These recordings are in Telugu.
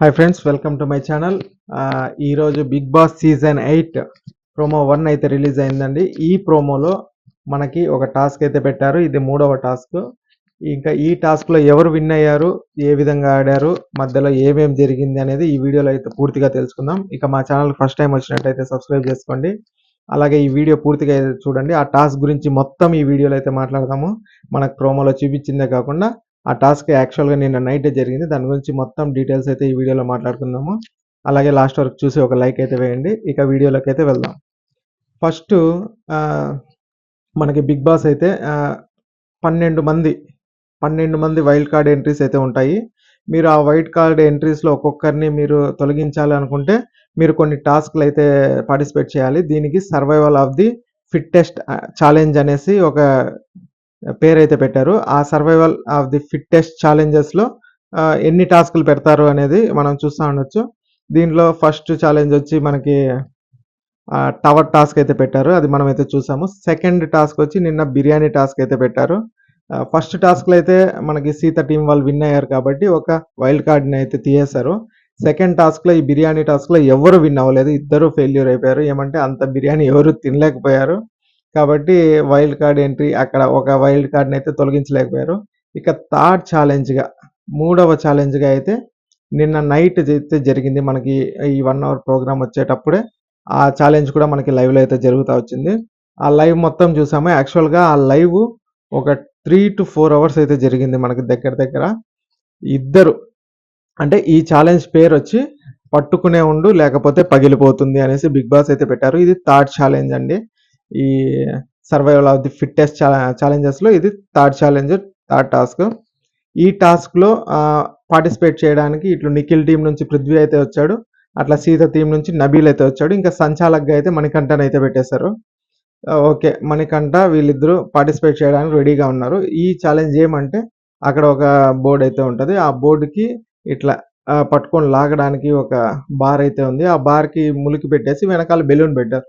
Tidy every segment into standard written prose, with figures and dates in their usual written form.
Hi friends, welcome to my channel. ఈరోజు బిగ్ బాస్ సీజన్ 8 ప్రోమో 1 అయితే రిలీజ్ అయిందండి. ఈ ప్రోమోలో మనకి ఒక టాస్క్ అయితే పెట్టారు. ఇది 3వ టాస్క్. ఇంకా ఈ టాస్క్లో ఎవరు విన్ అయ్యారు, ఏ విధంగా ఆడారు, మధ్యలో ఏమేమి జరిగింది అనేది ఈ వీడియోలో అయితే పూర్తిగా తెలుసుకుందాం. ఇక మా ఛానల్ ఫస్ట్ టైం వచ్చినట్టయితే సబ్స్క్రైబ్ చేసుకోండి. అలాగే ఈ వీడియో పూర్తిగా చూడండి. ఆ టాస్క్ గురించి మొత్తం ఈ వీడియోలో అయితే మాట్లాడదాము. మనకు ప్రోమోలో చూపించిందే కాకుండా ఆ టాస్క్ యాక్చువల్గా నిన్న నైట్ జరిగింది. దాని గురించి మొత్తం డీటెయిల్స్ అయితే ఈ వీడియోలో మాట్లాడుకుందాము. అలాగే లాస్ట్ వరకు చూసి ఒక లైక్ అయితే వేయండి. ఇక వీడియోలోకి అయితే వెళ్దాం. ఫస్ట్ మనకి బిగ్ బాస్ అయితే 12 మంది వైల్డ్ కార్డ్ ఎంట్రీస్ అయితే ఉంటాయి. మీరు ఆ వైల్డ్ కార్డ్ ఎంట్రీస్లో ఒక్కొక్కరిని మీరు తొలగించాలి అనుకుంటే మీరు కొన్ని టాస్క్లు అయితే పార్టిసిపేట్ చేయాలి. దీనికి survival of the fittest challenge అనేసి ఒక పేరైతే పెట్టారు. ఆ సర్వైవల్ ఆఫ్ ది ఫిట్టెస్ట్ ఛాలెంజెస్లో ఎన్ని టాస్క్లు పెడతారు అనేది మనం చూస్తూ ఉండొచ్చు. దీనిలో ఫస్ట్ ఛాలెంజ్ వచ్చి మనకి టవర్ టాస్క్ అయితే పెట్టారు. అది మనం అయితే చూసాము. సెకండ్ టాస్క్ వచ్చి నిన్న బిర్యానీ టాస్క్ అయితే పెట్టారు. ఫస్ట్ టాస్క్లో అయితే మనకి సీత టీం వాళ్ళు విన్ అయ్యారు కాబట్టి ఒక వైల్డ్ కార్డ్ని అయితే తీయేశారు. సెకండ్ టాస్క్లో ఈ బిర్యానీ టాస్క్లో ఎవరు విన్ అవ్వలేదు, ఇద్దరు ఫెయిల్యూర్ అయిపోయారు. ఏమంటే అంత బిర్యానీ ఎవరు తినలేకపోయారు కాబట్టి వైల్డ్ కార్డ్ ఎంట్రీ అక్కడ ఒక వైల్డ్ కార్డ్ని అయితే తొలగించలేకపోయారు. ఇక థర్డ్ ఛాలెంజ్గా 3వ ఛాలెంజ్గా అయితే నిన్న నైట్ అయితే జరిగింది. మనకి ఈ 1 అవర్ ప్రోగ్రామ్ వచ్చేటప్పుడే ఆ ఛాలెంజ్ కూడా మనకి లైవ్లో అయితే జరుగుతూ వచ్చింది. ఆ లైవ్ మొత్తం చూసాము. యాక్చువల్గా ఆ లైవ్ ఒక 3 to 4 అవర్స్ అయితే జరిగింది. మనకి దగ్గర ఇద్దరు, అంటే ఈ ఛాలెంజ్ పేరు వచ్చి పట్టుకునే ఉండు లేకపోతే పగిలిపోతుంది అనేసి బిగ్ బాస్ అయితే పెట్టారు. ఇది థర్డ్ ఛాలెంజ్ అండి. ఈ సర్వైవల్ ఆఫ్ ది ఫిట్టెస్ట్ ఛాలెంజెస్లో ఇది థర్డ్ ఛాలెంజ్, థర్డ్ టాస్క్. ఈ టాస్క్లో పార్టిసిపేట్ చేయడానికి ఇట్లు నిఖిల్ టీం నుంచి పృథ్వీ అయితే వచ్చాడు, అట్లా సీత టీం నుంచి నబీల్ అయితే వచ్చాడు. ఇంకా సంచాలక్గా అయితే మణికంఠన్ అయితే పెట్టేశారు. ఓకే, మణికంఠ వీళ్ళిద్దరూ పార్టిసిపేట్ చేయడానికి రెడీగా ఉన్నారు. ఈ ఛాలెంజ్ ఏమంటే అక్కడ ఒక బోర్డు అయితే ఉంటుంది. ఆ బోర్డుకి ఇట్లా పట్టుకొని లాగడానికి ఒక బార్ అయితే ఉంది. ఆ బార్కి ములికి పెట్టేసి వెనకాల బెలూన్ పెట్టారు.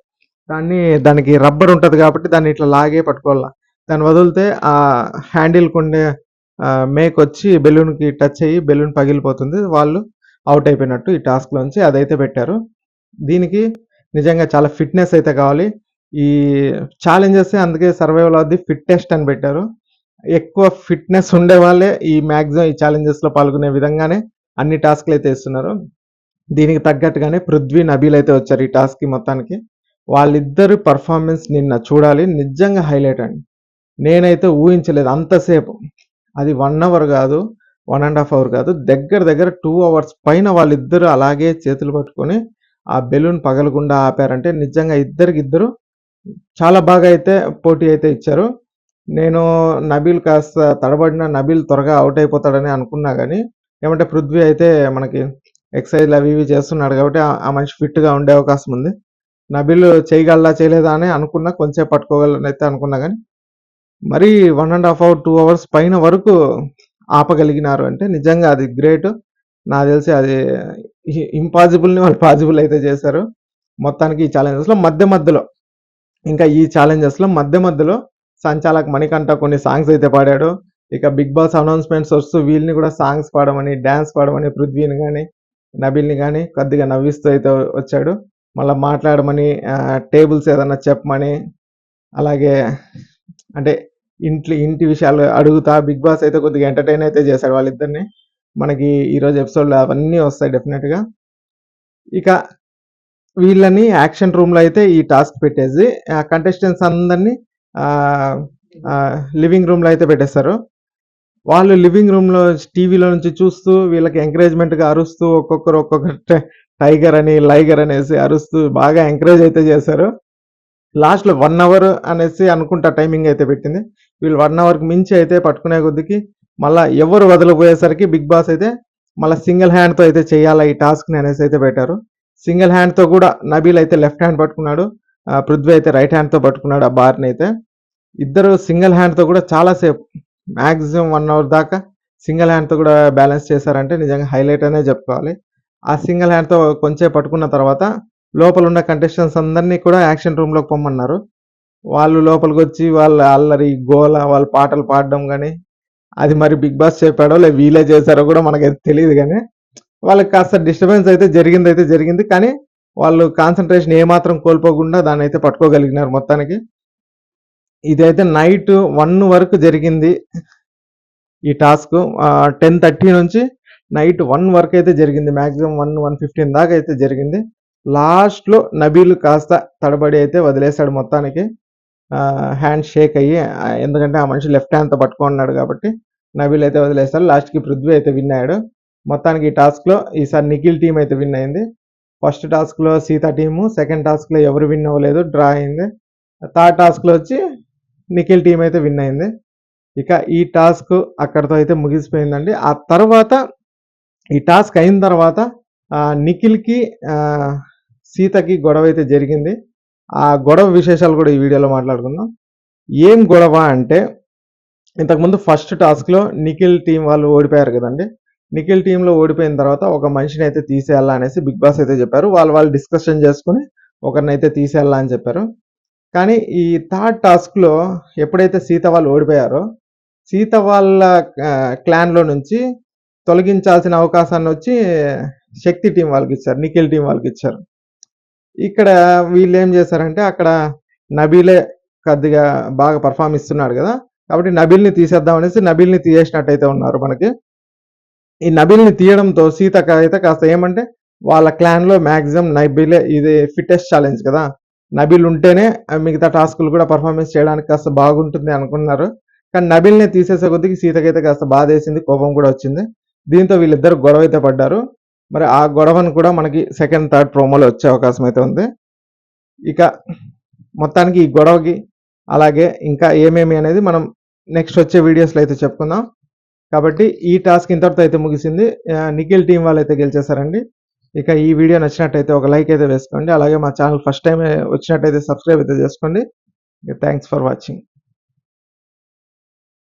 దానికి రబ్బర్ ఉంటుంది కాబట్టి దాన్ని ఇట్లా లాగే పట్టుకోవాల. దాన్ని వదిలితే ఆ హ్యాండిల్కి ఉండే మేక్ వచ్చి బెలూన్కి టచ్ అయ్యి బెలూన్ పగిలిపోతుంది. వాళ్ళు అవుట్ అయిపోయినట్టు ఈ టాస్క్లోంచి అదైతే పెట్టారు. దీనికి నిజంగా చాలా ఫిట్నెస్ అయితే కావాలి. ఈ ఛాలెంజెస్ అందుకే సర్వైవల్ ఆఫ్ ది ఫిట్టెస్ట్ అని పెట్టారు. ఎక్కువ ఫిట్నెస్ ఉండే వాళ్ళే ఈ మ్యాక్సిమం ఈ ఛాలెంజెస్లో పాల్గొనే విధంగానే అన్ని టాస్క్లు అయితే ఇస్తున్నారు. దీనికి తగ్గట్టుగానే పృథ్వీ నబీల్ అయితే వచ్చారు ఈ టాస్క్కి మొత్తానికి. వాళ్ళిద్దరు పర్ఫార్మెన్స్ నిన్న చూడాలి, నిజంగా హైలైట్ అండి. నేనైతే ఊహించలేదు అంతసేపు. అది 1 అవర్ కాదు, 1.5 అవర్ కాదు, దగ్గర 2 అవర్స్ పైన వాళ్ళిద్దరు అలాగే చేతులు పట్టుకొని ఆ బెలూన్ పగలకుండా ఆపారంటే నిజంగా ఇద్దరు చాలా బాగా అయితే పోటీ అయితే ఇచ్చారు. నేను నబీల్ కాస్త తడబడిన నబీల్ త్వరగా అవుట్ అయిపోతాడని అనుకున్నా కానీ ఏమంటే పృథ్వీ అయితే మనకి ఎక్సర్సైజ్లు అవి ఇవి చేస్తున్నాడు కాబట్టి ఆ మనిషి ఫిట్గా ఉండే అవకాశం ఉంది. నబీల్ చేయగలరా చేయలేదా అని అనుకున్నా, కొంచెం పట్టుకోగలని అయితే అనుకున్నా కానీ మరి 1.5 అవర్ 2 అవర్స్ పైన వరకు ఆపగలిగినారు అంటే నిజంగా అది గ్రేట్. నాకు తెలిసి అది ఇంపాసిబుల్ని వాళ్ళు పాసిబుల్ అయితే చేశారు. మొత్తానికి ఈ ఛాలెంజెస్లో మధ్యలో ఇంకా ఈ ఛాలెంజెస్లో మధ్యలో సంచాలక్ మణికంఠ కొన్ని సాంగ్స్ అయితే పాడాడు. ఇక బిగ్ బాస్ అనౌన్స్మెంట్స్ వస్తూ వీళ్ళని కూడా సాంగ్స్ పాడమని, డ్యాన్స్ పాడమని పృథ్వీని కానీ నబీల్ని కానీ కొద్దిగా నవ్విస్తూ అయితే వచ్చాడు. మళ్ళీ మాట్లాడమని, టేబుల్స్ ఏదన్నా చెప్పమని, అలాగే అంటే ఇంటి విషయాలు అడుగుతా బిగ్ బాస్ అయితే కొద్దిగా ఎంటర్టైన్ అయితే చేశాడు వాళ్ళిద్దరిని. మనకి ఈరోజు ఎపిసోడ్లో అవన్నీ వస్తాయి డెఫినెట్గా. ఇక వీళ్ళని యాక్షన్ రూమ్లో అయితే ఈ టాస్క్ పెట్టేసి కంటెస్టెంట్స్ అందరినీ లివింగ్ రూమ్లో అయితే పెట్టేస్తారు. వాళ్ళు లివింగ్ రూమ్లో టీవీలో నుంచి చూస్తూ వీళ్ళకి ఎంకరేజ్మెంట్గా అరుస్తూ ఒక్కొక్కరు టైగర్ అని లైగర్ అనేసి అరుస్తూ బాగా ఎంకరేజ్ అయితే చేశారు. లాస్ట్లో 1 అవర్ అనేసి అనుకుంటా టైమింగ్ అయితే పెట్టింది. వీళ్ళు 1 అవర్కి మించి అయితే పట్టుకునే కొద్దికి మళ్ళీ ఎవరు వదిలిపోయేసరికి బిగ్ బాస్ అయితే మళ్ళీ సింగిల్ హ్యాండ్తో అయితే చేయాలా ఈ టాస్క్ని అనేసి అయితే పెట్టారు. సింగిల్ హ్యాండ్తో కూడా నబీల్ అయితే లెఫ్ట్ హ్యాండ్ పట్టుకున్నాడు, పృథ్వీ అయితే రైట్ హ్యాండ్తో పట్టుకున్నాడు ఆ బార్ని అయితే. ఇద్దరు సింగిల్ హ్యాండ్తో కూడా చాలాసేపు మ్యాక్సిమం 1 అవర్ దాకా సింగిల్ హ్యాండ్తో కూడా బ్యాలెన్స్ చేశారంటే నిజంగా హైలైట్ అనే చెప్పుకోవాలి. ఆ సింగిల్ హ్యాండ్తో కొంచెం పట్టుకున్న తర్వాత లోపల ఉన్న కంటెస్టెంట్స్ అందరినీ కూడా యాక్షన్ రూమ్లోకి పొమ్మన్నారు. వాళ్ళు లోపలికి వచ్చి వాళ్ళ అల్లరి గోల, వాళ్ళ పాటలు పాడడం కానీ, అది మరి బిగ్ బాస్ చెప్పాడో లే వీళ్ళే చేశారో కూడా మనకైతే తెలియదు కానీ వాళ్ళకి కాస్త డిస్టర్బెన్స్ అయితే జరిగింది. కానీ వాళ్ళు కాన్సంట్రేషన్ ఏమాత్రం కోల్పోకుండా దాన్నైతే పట్టుకోగలిగినారు మొత్తానికి. ఇదైతే నైట్ 1 వరకు జరిగింది ఈ టాస్క్. 10:30 నుంచి నైట్ 1 వరకు అయితే జరిగింది. మాక్సిమం 1:15 దాకా అయితే జరిగింది. లాస్ట్‌లో నబీల్ కాస్త తడబడి అయితే వదిలేసాడు మొత్తానికి. హ్యాండ్ షేక్ అయ్యి, ఎందుకంటే ఆ మనిషి లెఫ్ట్ హ్యాండ్‌తో పట్టుకున్నాడు కాబట్టి నబీల్ అయితే వదిలేసాడు. లాస్ట్‌కి పృథ్వీ అయితే విన్ అయ్యాడు. మొత్తానికి ఈ టాస్క్‌లో ఈసారి నిఖిల్ టీమ్ అయితే విన్ అయింది. ఫస్ట్ టాస్క్‌లో సీత టీము, సెకండ్ టాస్క్‌లో ఎవరు విన్ అవ్వలేదు, డ్రా అయింది. థర్డ్ టాస్క్‌లో వచ్చి నిఖిల్ టీం అయితే విన్ అయింది. ఇక ఈ టాస్క్ అక్కడితో అయితే ముగిసిపోయిందండి. ఆ తర్వాత ఈ టాస్క్ అయిన తర్వాత నిఖిల్‌కి సీతకి గొడవ అయితే జరిగింది. ఆ గొడవ విశేషాలు కూడా ఈ వీడియోలో మాట్లాడుకుందాం. ఏం గొడవ అంటే, ఇంతకుముందు ఫస్ట్ టాస్క్‌లో నిఖిల్ టీం వాళ్ళు ఓడిపోయారు కదండీ! నిఖిల్ టీంలో ఓడిపోయిన తర్వాత ఒక మనిషిని అయితే తీసేయాలా అనేసి బిగ్ బాస్ అయితే చెప్పారు. వాళ్ళు డిస్కషన్ చేసుకొని ఒకరినైతే తీసేయాలా అని చెప్పారు. కానీ ఈ థర్డ్ టాస్క్‌లో ఎప్పుడైతే సీత వాళ్ళు ఓడిపోయారో, సీత వాళ్ళ క్లాన్‌లో నుంచి తొలగించాల్సిన అవకాశాన్ని వచ్చి శక్తి టీం వాళ్ళకిచ్చారు. నిఖిల్ టీం వాళ్ళకిచ్చారు. ఇక్కడ వీళ్ళేం చేశారంటే, అక్కడ నబీలే కొద్దిగా బాగా పెర్ఫార్మ్ ఇస్తున్నాడు కదా! కాబట్టి నబీల్‌ని తీసేద్దాం అనేసి నబీల్‌ని తీసేసినట్టయితే ఉన్నారు మనకి. ఈ నబీల్‌ని తీయడంతో సీతకైతే కాస్త ఏమంటే, వాళ్ళ క్లాన్‌లో మాక్సిమం నబీలే ఇది ఫిట్టెస్ట్ ఛాలెంజ్ కదా! నబీల్ ఉంటేనే మిగతా టాస్కులు కూడా పెర్ఫార్మెన్స్ చేయడానికి కాస్త బాగుంటుంది అనుకున్నారు. కానీ నబీల్‌ని తీసేసే కొద్దికి సీతకైతే కాస్త బాధేసింది, కోపం కూడా వచ్చింది. దీంతో వీళ్ళిద్దరు గొడవ అయితే పడ్డారు. మరి ఆ గొడవను కూడా మనకి సెకండ్, థర్డ్ ప్రోమోలో వచ్చే అవకాశం అయితే ఉంది. ఇక మొత్తానికి ఈ గొడవకి, అలాగే ఇంకా ఏమేమి అనేది మనం నెక్స్ట్ వచ్చే వీడియోస్‌లో అయితే చెప్పుకుందాం. కాబట్టి ఈ టాస్క్ ఇంతటితో అయితే ముగిసింది. నిఖిల్ టీం వాళ్ళైతే గెలిచేసారండి. ఇక ఈ వీడియో నచ్చినట్టయితే ఒక లైక్ అయితే వేసుకోండి. అలాగే మా ఛానల్ ఫస్ట్ టైమే వచ్చినట్టయితే సబ్స్క్రైబ్ అయితే చేసుకోండి. Thanks for watching.